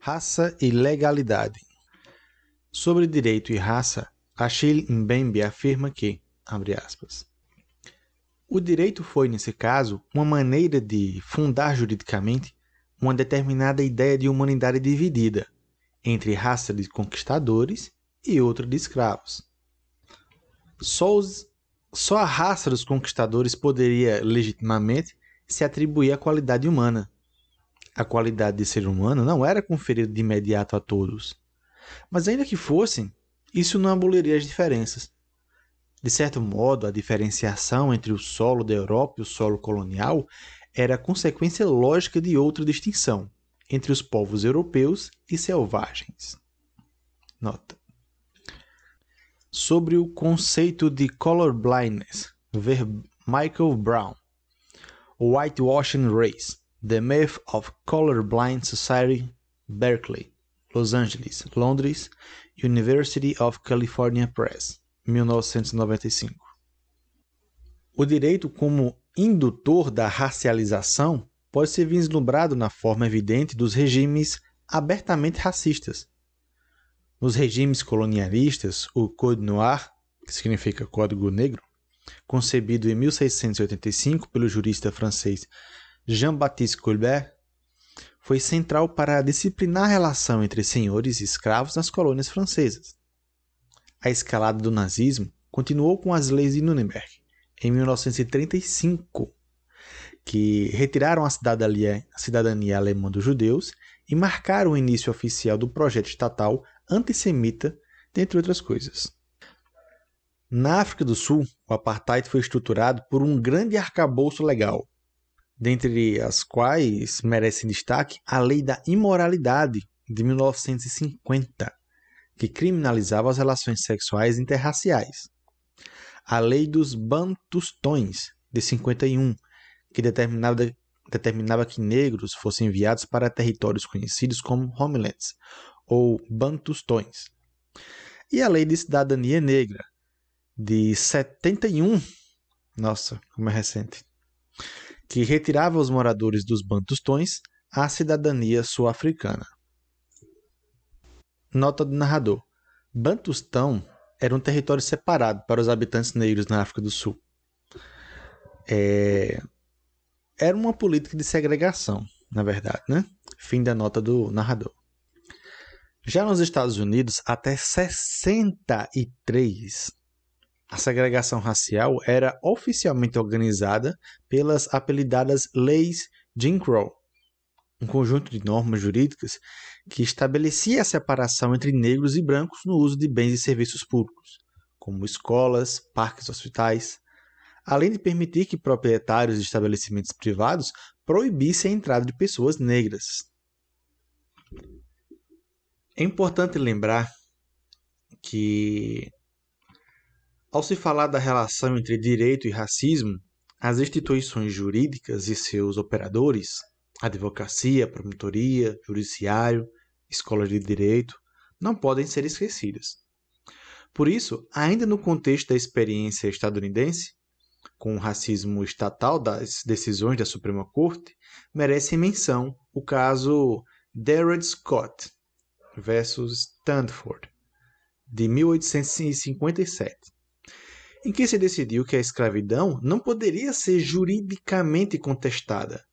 Raça e legalidade. Sobre direito e raça, Achille Mbembe afirma que, abre aspas, o direito foi, nesse caso, uma maneira de fundar juridicamente uma determinada ideia de humanidade dividida entre raça de conquistadores e outra de escravos. Só a raça dos conquistadores poderia, legitimamente, se atribuir a qualidade humana. A qualidade de ser humano não era conferida de imediato a todos. Mas ainda que fossem, isso não aboliria as diferenças. De certo modo, a diferenciação entre o solo da Europa e o solo colonial era consequência lógica de outra distinção, entre os povos europeus e selvagens. Nota. Sobre o conceito de colorblindness, ver Michael Brown, Whitewashing Race, The Myth of Colorblind Society, Berkeley, Los Angeles, Londres, University of California Press, 1995. O direito como indutor da racialização pode ser vislumbrado na forma evidente dos regimes abertamente racistas. Nos regimes colonialistas, o Code Noir, que significa Código Negro, concebido em 1685 pelo jurista francês Jean-Baptiste Colbert, foi central para disciplinar a relação entre senhores e escravos nas colônias francesas. A escalada do nazismo continuou com as leis de Nuremberg, em 1935, que retiraram a cidadania alemã dos judeus e marcaram o início oficial do projeto estatal antissemita, dentre outras coisas. Na África do Sul, o apartheid foi estruturado por um grande arcabouço legal, dentre as quais merece destaque a Lei da Imoralidade, de 1950, que criminalizava as relações sexuais interraciais. A Lei dos Bantustões, de 51, que determinava que negros fossem enviados para territórios conhecidos como homelands, ou bantustões. E a Lei de Cidadania Negra, de 71, nossa, como é recente, que retirava os moradores dos bantustões a cidadania sul-africana. Nota do narrador. Bantustão era um território separado para os habitantes negros na África do Sul. Era uma política de segregação, na verdade, né? Fim da nota do narrador. Já nos Estados Unidos, até 63, a segregação racial era oficialmente organizada pelas apelidadas Leis Jim Crow, um conjunto de normas jurídicas que estabelecia a separação entre negros e brancos no uso de bens e serviços públicos, como escolas, parques, hospitais, além de permitir que proprietários de estabelecimentos privados proibissem a entrada de pessoas negras. É importante lembrar que, ao se falar da relação entre direito e racismo, as instituições jurídicas e seus operadores, advocacia, promotoria, judiciário, escola de direito, não podem ser esquecidas. Por isso, ainda no contexto da experiência estadunidense, com o racismo estatal das decisões da Suprema Corte, merece menção o caso Dred Scott versus Stanford, de 1857, em que se decidiu que a escravidão não poderia ser juridicamente contestada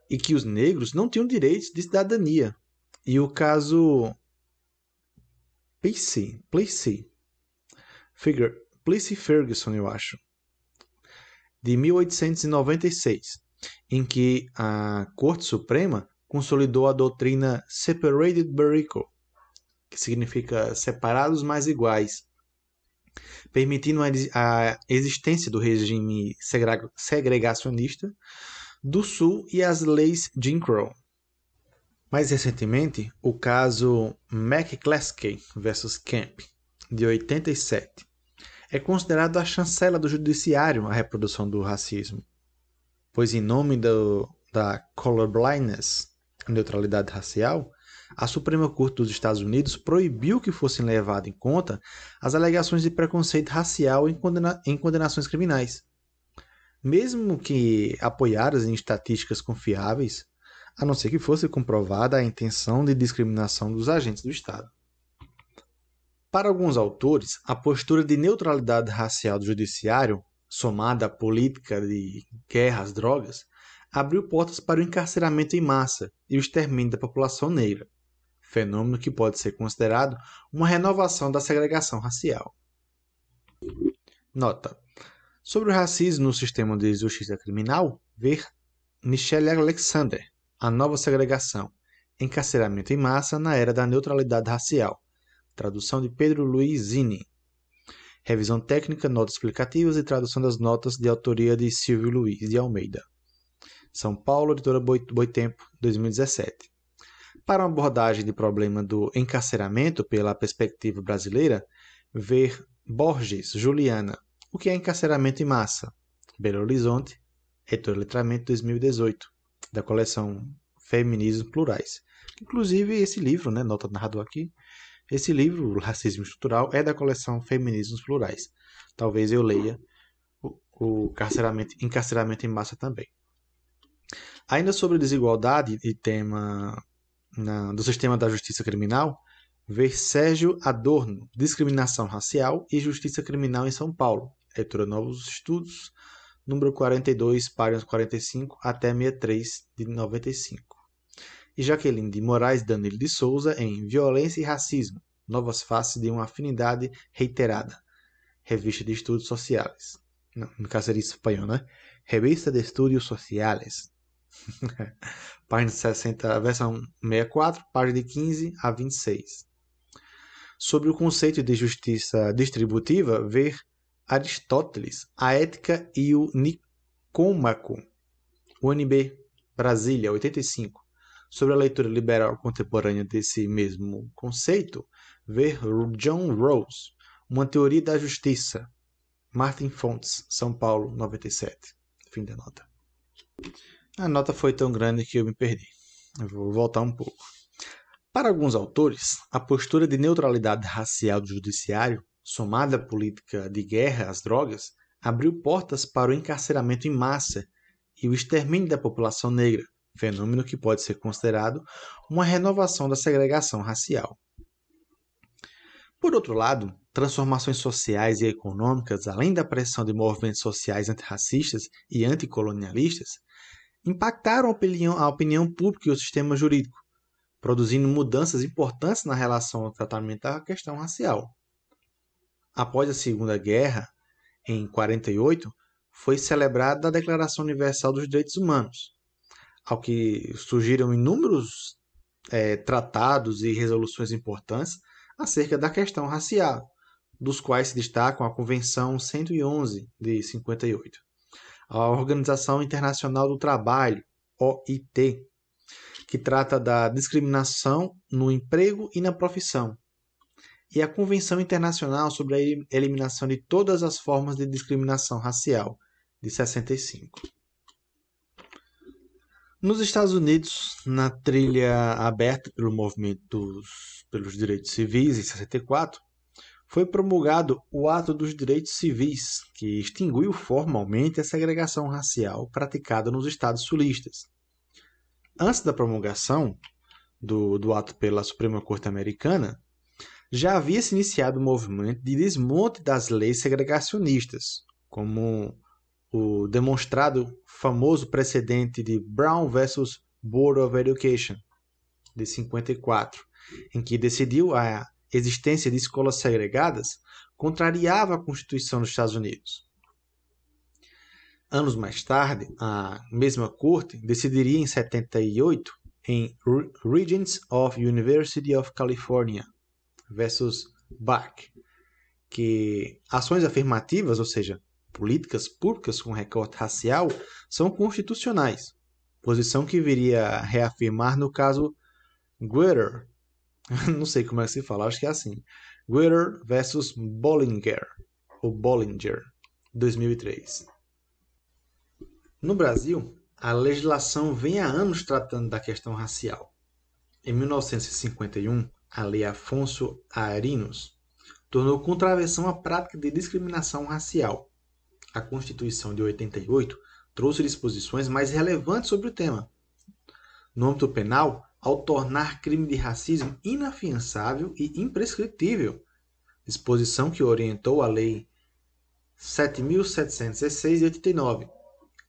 e que os negros não tinham direitos de cidadania. E o caso Plessy Ferguson, eu acho, de 1896, em que a Corte Suprema consolidou a doutrina Separated but Equal, que significa separados mais iguais, permitindo a existência do regime segregacionista do Sul e as leis Jim Crow. Mais recentemente, o caso McCleskey versus Kemp, de 87, é considerado a chancela do judiciário a reprodução do racismo, pois em nome da colorblindness, neutralidade racial, a Suprema Corte dos Estados Unidos proibiu que fossem levadas em conta as alegações de preconceito racial em condenações criminais. Mesmo que apoiadas em estatísticas confiáveis, a não ser que fosse comprovada a intenção de discriminação dos agentes do Estado. Para alguns autores, a postura de neutralidade racial do judiciário, somada à política de guerra às drogas, abriu portas para o encarceramento em massa e o extermínio da população negra, fenômeno que pode ser considerado uma renovação da segregação racial. Nota: sobre o racismo no sistema de justiça criminal, ver Michelle Alexander, A Nova Segregação, Encarceramento em Massa na Era da Neutralidade Racial, tradução de Pedro Luiz Zini. Revisão técnica, notas explicativas e tradução das notas de autoria de Silvio Luiz de Almeida. São Paulo, editora Boitempo, 2017. Para uma abordagem de problema do encarceramento pela perspectiva brasileira, ver Borges, Juliana, O que é encarceramento em massa? Belo Horizonte, editora Letramento, 2018, da coleção Feminismos Plurais. Inclusive, esse livro, nota do narrador aqui, esse livro, O Racismo Estrutural, é da coleção Feminismos Plurais. Talvez eu leia o encarceramento em massa também. Ainda sobre desigualdade e tema do sistema da justiça criminal, ver Sérgio Adorno, Discriminação Racial e Justiça Criminal em São Paulo, editora Novos Estudos, número 42, páginas 45 até 63, de 95. E Jaqueline de Moraes Danilo de Souza em Violência e Racismo, Novas Faces de uma Afinidade Reiterada, Revista de Estudos Sociais. Não, no caso seria espanhol, né? Revista de Estudos Sociales. Página 60, versão 64, página de 15 a 26. Sobre o conceito de justiça distributiva, ver Aristóteles, A Ética e o Nicômaco, UNB, Brasília, 85. Sobre a leitura liberal contemporânea desse mesmo conceito, ver John Rawls, Uma Teoria da Justiça, Martin Fontes, São Paulo, 97. Fim da nota. A nota foi tão grande que eu me perdi. Eu vou voltar um pouco. Para alguns autores, a postura de neutralidade racial do judiciário, somada à política de guerra às drogas, abriu portas para o encarceramento em massa e o extermínio da população negra, fenômeno que pode ser considerado uma renovação da segregação racial. Por outro lado, transformações sociais e econômicas, além da pressão de movimentos sociais antirracistas e anticolonialistas, impactaram a opinião pública e o sistema jurídico, produzindo mudanças importantes na relação ao tratamento da questão racial. Após a Segunda Guerra, em 1948, foi celebrada a Declaração Universal dos Direitos Humanos, ao que surgiram inúmeros tratados e resoluções importantes acerca da questão racial, dos quais se destacam a Convenção 111 de 58, a Organização Internacional do Trabalho, OIT, que trata da discriminação no emprego e na profissão, e a Convenção Internacional sobre a Eliminação de Todas as Formas de Discriminação Racial, de 65. Nos Estados Unidos, na trilha aberta pelo movimento pelos direitos civis, em 64, foi promulgado o Ato dos Direitos Civis, que extinguiu formalmente a segregação racial praticada nos estados sulistas. Antes da promulgação do ato pela Suprema Corte Americana, já havia se iniciado o movimento de desmonte das leis segregacionistas, como o demonstrado famoso precedente de Brown versus Board of Education, de 54, em que decidiu a existência de escolas segregadas contrariava a Constituição dos Estados Unidos. Anos mais tarde, a mesma corte decidiria em 78 em Regents of University of California versus Bach, que ações afirmativas, ou seja, políticas públicas com recorte racial, são constitucionais, posição que viria a reafirmar no caso Guetter, não sei como é que se fala, acho que é assim, Guetter versus Bollinger, 2003. No Brasil, a legislação vem há anos tratando da questão racial. Em 1951, a Lei Afonso Arinos tornou contravenção a prática de discriminação racial. A Constituição de 88 trouxe disposições mais relevantes sobre o tema. no âmbito penal ao tornar crime de racismo inafiançável e imprescritível, disposição que orientou a Lei 7.716 de 89,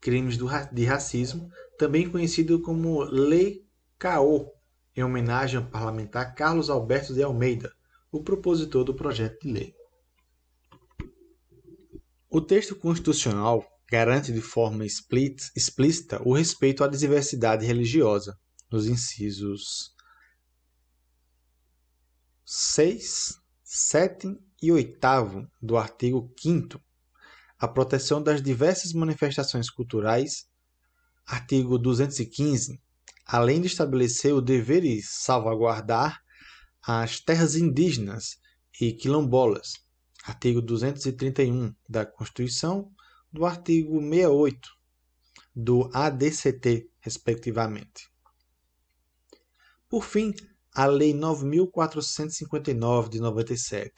crimes de racismo, também conhecido como Lei Caô, em homenagem ao parlamentar Carlos Alberto de Almeida, o propositor do projeto de lei. O texto constitucional garante de forma explícita o respeito à diversidade religiosa, nos incisos 6, 7 e 8º do artigo 5º, a proteção das diversas manifestações culturais, artigo 215, além de estabelecer o dever de salvaguardar as terras indígenas e quilombolas, artigo 231 da Constituição, do artigo 68 do ADCT, respectivamente. Por fim, a Lei 9.459 de 97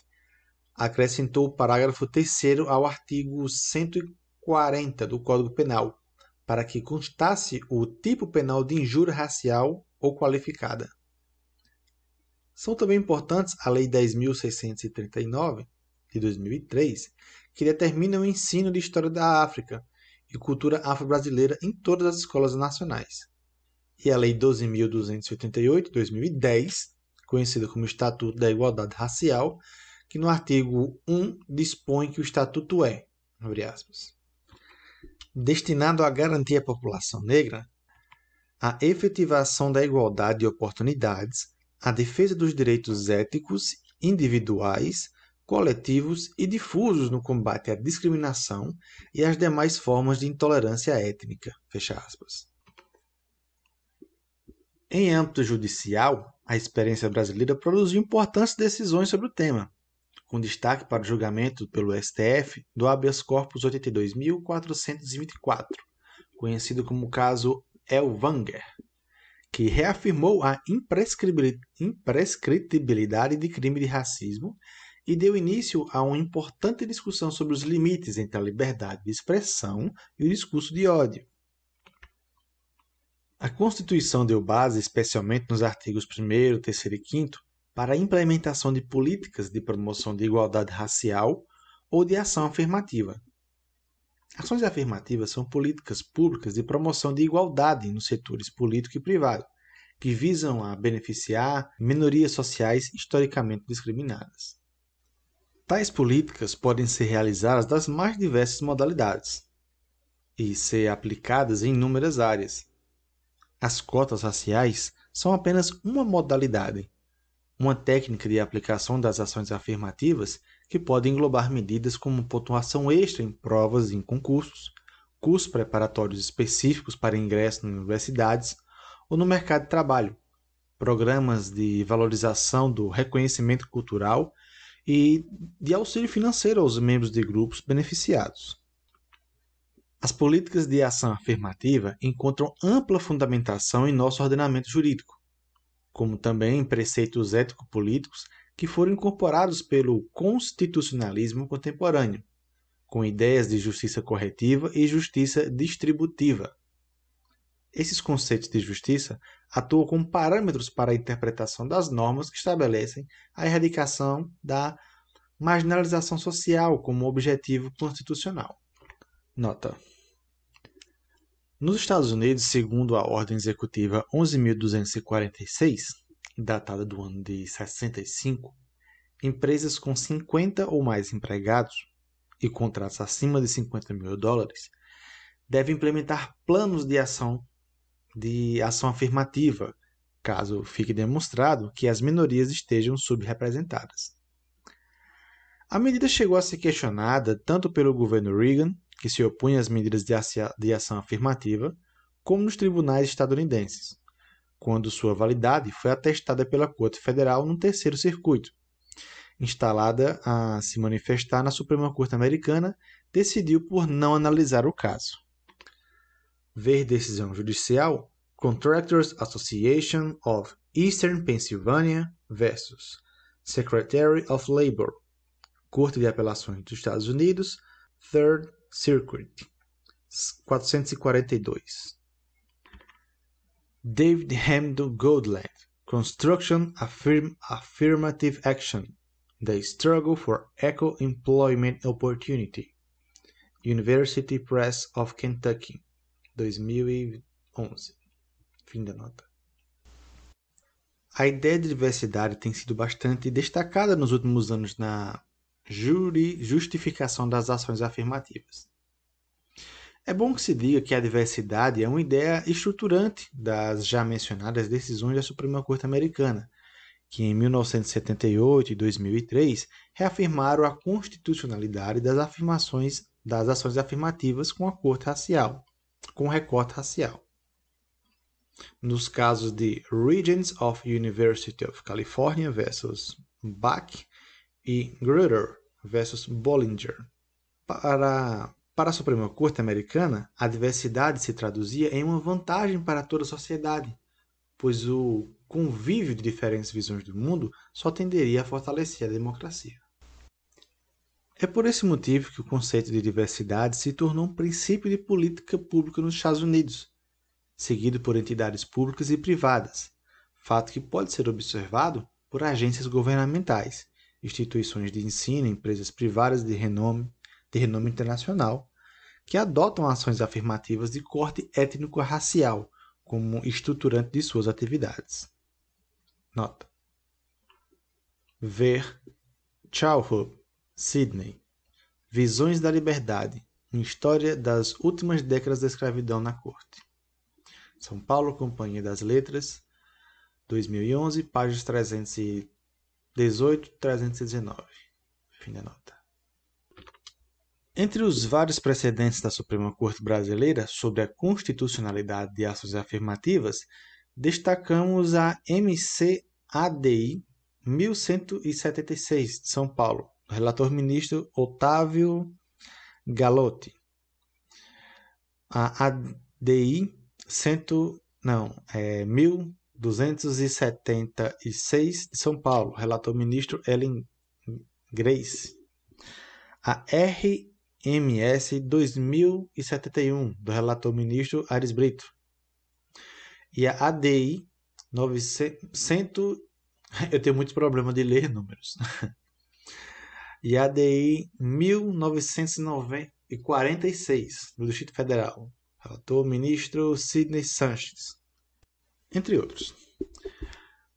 acrescentou o parágrafo 3º ao artigo 140 do Código Penal, para que constasse o tipo penal de injúria racial ou qualificada. São também importantes a Lei 10.639, de 2003, que determina o ensino de História da África e cultura afro-brasileira em todas as escolas nacionais, e a Lei 12.288, de 2010, conhecida como Estatuto da Igualdade Racial, que no artigo 1 dispõe que o Estatuto é, abre aspas, destinado a garantir à população negra a efetivação da igualdade de oportunidades, a defesa dos direitos éticos, individuais, coletivos e difusos no combate à discriminação e às demais formas de intolerância étnica, fecha aspas. Em âmbito judicial, a experiência brasileira produziu importantes decisões sobre o tema, com destaque para o julgamento pelo STF do habeas corpus 82.424, conhecido como o caso Elvanger, que reafirmou a imprescritibilidade de crime de racismo e deu início a uma importante discussão sobre os limites entre a liberdade de expressão e o discurso de ódio. A Constituição deu base, especialmente nos artigos 1º, 3º e 5º, para a implementação de políticas de promoção de igualdade racial ou de ação afirmativa. Ações afirmativas são políticas públicas de promoção de igualdade nos setores político e privado, que visam a beneficiar minorias sociais historicamente discriminadas. Tais políticas podem ser realizadas das mais diversas modalidades e ser aplicadas em inúmeras áreas. As cotas raciais são apenas uma modalidade, uma técnica de aplicação das ações afirmativas que pode englobar medidas como pontuação extra em provas e em concursos, cursos preparatórios específicos para ingresso em universidades ou no mercado de trabalho, programas de valorização do reconhecimento cultural e de auxílio financeiro aos membros de grupos beneficiados. As políticas de ação afirmativa encontram ampla fundamentação em nosso ordenamento jurídico, como também em preceitos ético-políticos que foram incorporados pelo constitucionalismo contemporâneo, com ideias de justiça corretiva e justiça distributiva. Esses conceitos de justiça atuam como parâmetros para a interpretação das normas que estabelecem a erradicação da marginalização social como objetivo constitucional. Nota: nos Estados Unidos, segundo a Ordem Executiva 11.246, datada do ano de 65, empresas com 50 ou mais empregados e contratos acima de $50 mil devem implementar planos de ação afirmativa, caso fique demonstrado que as minorias estejam subrepresentadas. A medida chegou a ser questionada tanto pelo governo Reagan, que se opunha às medidas de ação afirmativa, como nos tribunais estadunidenses, quando sua validade foi atestada pela Corte Federal no Terceiro Circuito, instalada a se manifestar na Suprema Corte Americana, decidiu por não analisar o caso. Ver decisão judicial Contractors Association of Eastern Pennsylvania versus Secretary of Labor, Corte de Apelações dos Estados Unidos, Third Circuit, 442. David Hamilton Goldland, Construction Affirmative Action, The Struggle for Equal Employment Opportunity, University Press of Kentucky, 2011. Fim da nota. A ideia de diversidade tem sido bastante destacada nos últimos anos na justificação das ações afirmativas. É bom que se diga que a diversidade é uma ideia estruturante das já mencionadas decisões da Suprema Corte Americana, que em 1978 e 2003 reafirmaram a constitucionalidade das ações afirmativas com recorte racial. Nos casos de Regents of University of California versus Bach e Grutter versus Bollinger. Para a Suprema Corte Americana, a diversidade se traduzia em uma vantagem para toda a sociedade, pois o convívio de diferentes visões do mundo só tenderia a fortalecer a democracia. É por esse motivo que o conceito de diversidade se tornou um princípio de política pública nos Estados Unidos, seguido por entidades públicas e privadas, fato que pode ser observado por agências governamentais, instituições de ensino, empresas privadas de renome internacional, que adotam ações afirmativas de corte étnico-racial como estruturante de suas atividades. Nota. Ver Childhood, Sydney. Visões da Liberdade, uma história das últimas décadas da escravidão na corte. São Paulo, Companhia das Letras, 2011, páginas 318 e 319. Fim da nota. Entre os vários precedentes da Suprema Corte Brasileira sobre a constitucionalidade de ações afirmativas, destacamos a MC-ADI 1176, de São Paulo, do relator ministro Otávio Galotti. A ADI 1276, de São Paulo, relator ministro Ellen Grace. A RMS 2071, do relator ministro Aires Brito. E a ADI 900... Eu tenho muitos problemas de ler números. E a ADI 1946, do Distrito Federal. Relator ministro Sidney Sanches. Entre outros.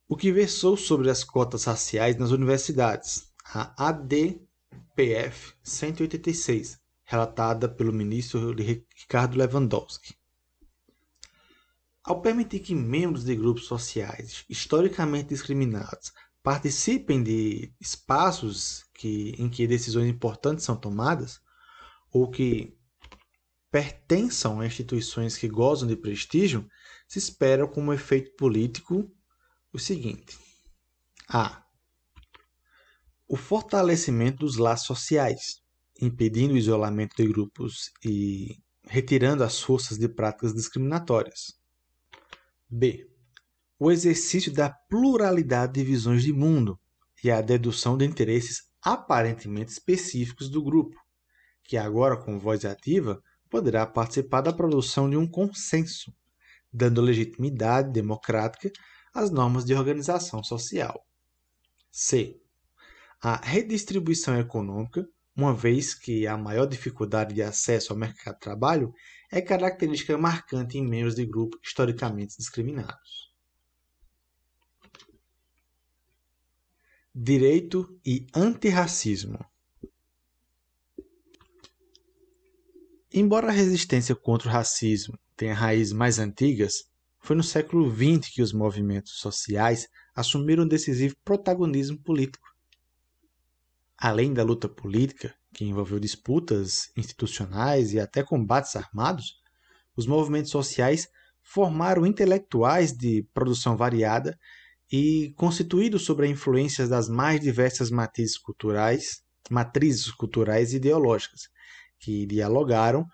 O que versou sobre as cotas raciais nas universidades. A ADPF 186, relatada pelo ministro Ricardo Lewandowski. Ao permitir que membros de grupos sociais historicamente discriminados participem de espaços em que decisões importantes são tomadas, ou que pertençam a instituições que gozam de prestígio, se espera como efeito político o seguinte: a. O fortalecimento dos laços sociais, impedindo o isolamento de grupos e retirando as forças de práticas discriminatórias. B. O exercício da pluralidade de visões de mundo e a dedução de interesses aparentemente específicos do grupo, que agora, com voz ativa, poderá participar da produção de um consenso, dando legitimidade democrática às normas de organização social. C. A redistribuição econômica, uma vez que a maior dificuldade de acesso ao mercado de trabalho é característica marcante em membros de grupos historicamente discriminados. Direito e antirracismo. Embora a resistência contra o racismo tenha raízes mais antigas, foi no século XX que os movimentos sociais assumiram um decisivo protagonismo político. Além da luta política, que envolveu disputas institucionais e até combates armados, os movimentos sociais formaram intelectuais de produção variada e constituídos sobre a influência das mais diversas matrizes culturais e ideológicas, que dialogaram,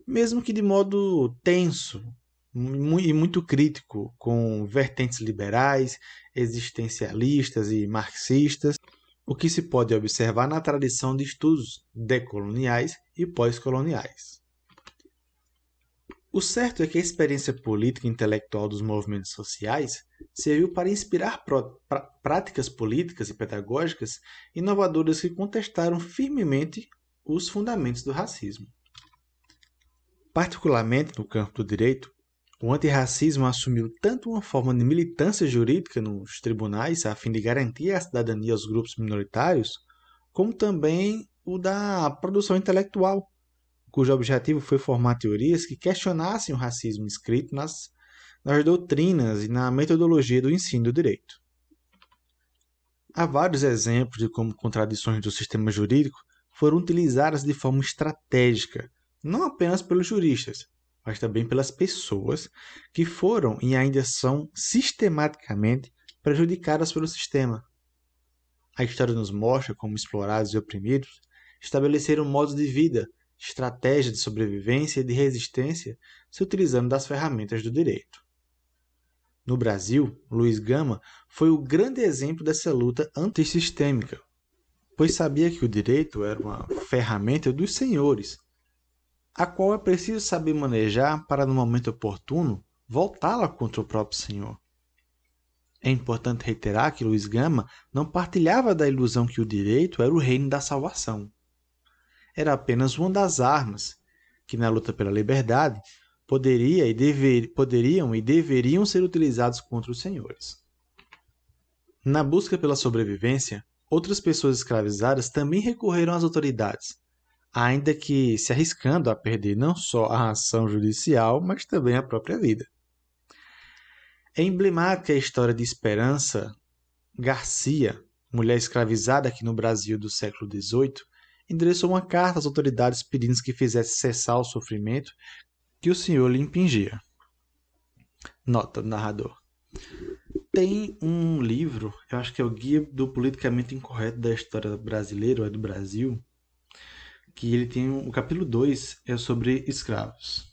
mesmo que de modo tenso e muito crítico, com vertentes liberais, existencialistas e marxistas, o que se pode observar na tradição de estudos decoloniais e pós-coloniais. O certo é que a experiência política e intelectual dos movimentos sociais serviu para inspirar práticas políticas e pedagógicas inovadoras que contestaram firmemente os fundamentos do racismo. Particularmente no campo do direito, o antirracismo assumiu tanto uma forma de militância jurídica nos tribunais a fim de garantir a cidadania aos grupos minoritários, como também o da produção intelectual, cujo objetivo foi formar teorias que questionassem o racismo escrito nas doutrinas e na metodologia do ensino do direito. Há vários exemplos de como contradições do sistema jurídico foram utilizadas de forma estratégica, não apenas pelos juristas, mas também pelas pessoas que foram e ainda são sistematicamente prejudicadas pelo sistema. A história nos mostra como explorados e oprimidos estabeleceram modos de vida, estratégias de sobrevivência e de resistência se utilizando das ferramentas do direito. No Brasil, Luiz Gama foi o grande exemplo dessa luta antissistêmica, pois sabia que o direito era uma ferramenta dos senhores, a qual é preciso saber manejar para, no momento oportuno, voltá-la contra o próprio senhor. É importante reiterar que Luiz Gama não partilhava da ilusão que o direito era o reino da salvação. Era apenas uma das armas que, na luta pela liberdade, poderiam e deveriam ser utilizados contra os senhores. Na busca pela sobrevivência, outras pessoas escravizadas também recorreram às autoridades, ainda que se arriscando a perder não só a ação judicial, mas também a própria vida. É emblemática a história de Esperança Garcia, mulher escravizada aqui no Brasil do século XVIII, endereçou uma carta às autoridades pedindo que fizesse cessar o sofrimento que o senhor lhe impingia. Nota do narrador. Tem um livro, eu acho que é o Guia do Politicamente Incorreto da História Brasileira, ou é do Brasil, que ele tem o capítulo 2, é sobre escravos.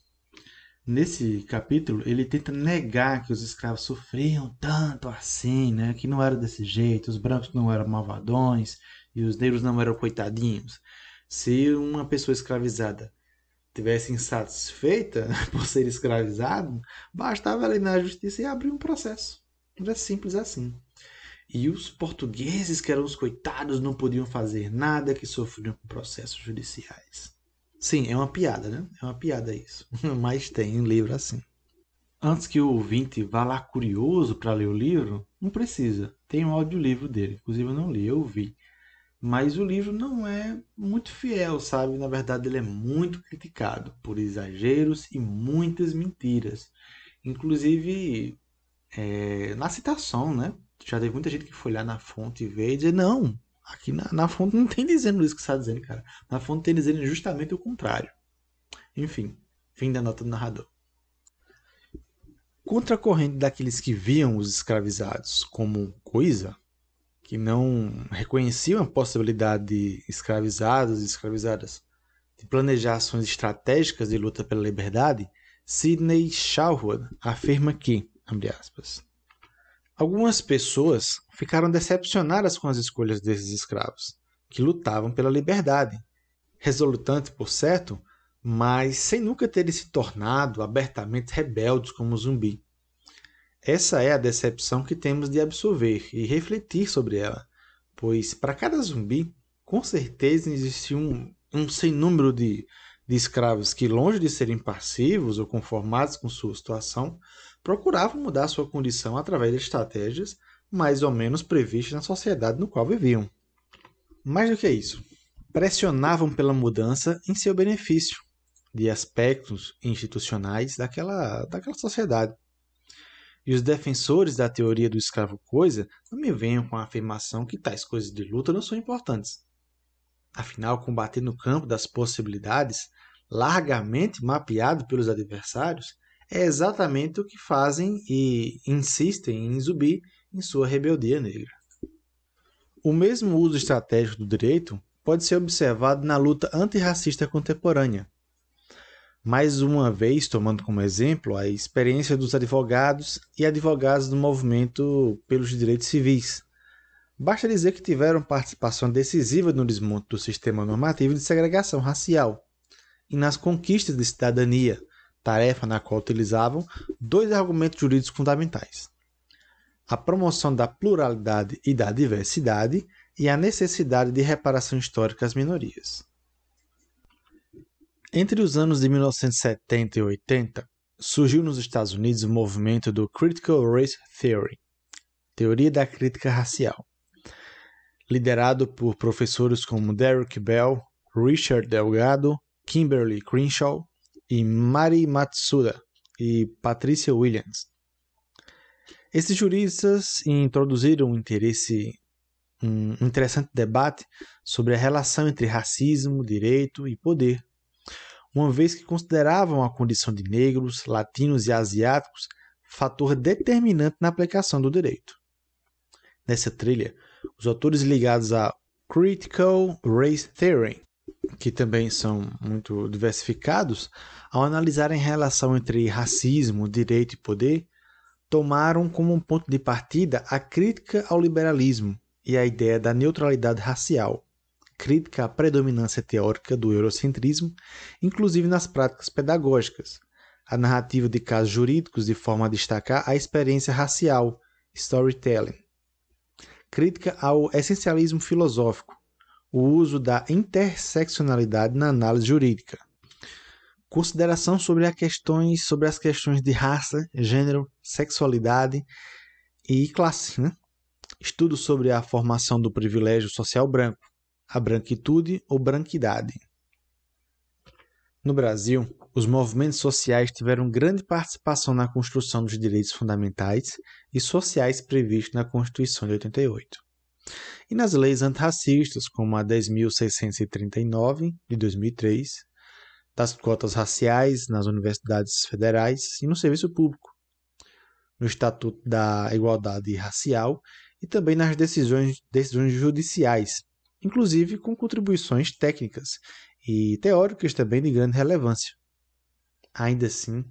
Nesse capítulo, ele tenta negar que os escravos sofriam tanto assim, né? Que não era desse jeito, os brancos não eram malvadões e os negros não eram coitadinhos. Se uma pessoa escravizada tivesse insatisfeita por ser escravizado, bastava ela ir na justiça e abrir um processo. Era simples assim. E os portugueses, que eram os coitados, não podiam fazer nada, que sofriam com processos judiciais. Sim, é uma piada, né? É uma piada isso. Mas tem um livro assim. Antes que o ouvinte vá lá curioso para ler o livro, não precisa. Tem um audiolivro dele. Inclusive eu não li, eu ouvi. Mas o livro não é muito fiel, sabe? Na verdade, ele é muito criticado por exageros e muitas mentiras. Inclusive, na citação, né? Já teve muita gente que foi lá na fonte e ver e dizer, não, aqui na fonte não tem dizendo isso que você está dizendo, cara. Na fonte tem dizendo justamente o contrário. Enfim, fim da nota do narrador. Contra a corrente daqueles que viam os escravizados como coisa, que não reconheciam a possibilidade de escravizados e escravizadas de planejar ações estratégicas de luta pela liberdade, Sidney Sherwood afirma que, abre aspas, algumas pessoas ficaram decepcionadas com as escolhas desses escravos, que lutavam pela liberdade, resultante, por certo, mas sem nunca terem se tornado abertamente rebeldes como Zumbi. Essa é a decepção que temos de absorver e refletir sobre ela, pois para cada zumbi, com certeza existia um sem número de escravos que, longe de serem passivos ou conformados com sua situação, procuravam mudar sua condição através de estratégias mais ou menos previstas na sociedade no qual viviam. Mais do que isso, pressionavam pela mudança em seu benefício de aspectos institucionais daquela sociedade. E os defensores da teoria do escravo-coisa não me venham com a afirmação que tais coisas de luta não são importantes. Afinal, combater no campo das possibilidades, largamente mapeado pelos adversários, é exatamente o que fazem e insistem em Zumbi em sua rebeldia negra. O mesmo uso estratégico do direito pode ser observado na luta antirracista contemporânea. Mais uma vez, tomando como exemplo a experiência dos advogados e advogadas do movimento pelos direitos civis. Basta dizer que tiveram participação decisiva no desmonte do sistema normativo de segregação racial e nas conquistas de cidadania, tarefa na qual utilizavam dois argumentos jurídicos fundamentais: a promoção da pluralidade e da diversidade e a necessidade de reparação histórica às minorias. Entre os anos de 1970 e 80, surgiu nos Estados Unidos o movimento do Critical Race Theory, teoria da crítica racial, liderado por professores como Derek Bell, Richard Delgado, Kimberly Crenshaw e Mari Matsuda e Patricia Williams. Esses juristas introduziram um interessante debate sobre a relação entre racismo, direito e poder, uma vez que consideravam a condição de negros, latinos e asiáticos fator determinante na aplicação do direito. Nessa trilha, os autores ligados à Critical Race Theory, que também são muito diversificados, ao analisarem a relação entre racismo, direito e poder, tomaram como um ponto de partida a crítica ao liberalismo e a ideia da neutralidade racial, crítica à predominância teórica do eurocentrismo, inclusive nas práticas pedagógicas, a narrativa de casos jurídicos de forma a destacar a experiência racial, storytelling, crítica ao essencialismo filosófico, o uso da interseccionalidade na análise jurídica, consideração sobre as questões de raça, gênero, sexualidade e classe, estudo sobre a formação do privilégio social branco, a branquitude ou branquidade. No Brasil, os movimentos sociais tiveram grande participação na construção dos direitos fundamentais e sociais previstos na Constituição de 88. E nas leis antirracistas, como a 10.639, de 2003, das cotas raciais nas universidades federais e no serviço público, no Estatuto da Igualdade Racial e também nas decisões judiciais, inclusive com contribuições técnicas e teóricas também de grande relevância. Ainda assim,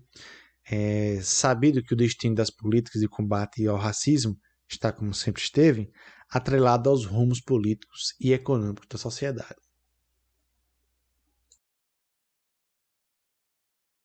é sabido que o destino das políticas de combate ao racismo está, como sempre esteve, atrelado aos rumos políticos e econômicos da sociedade.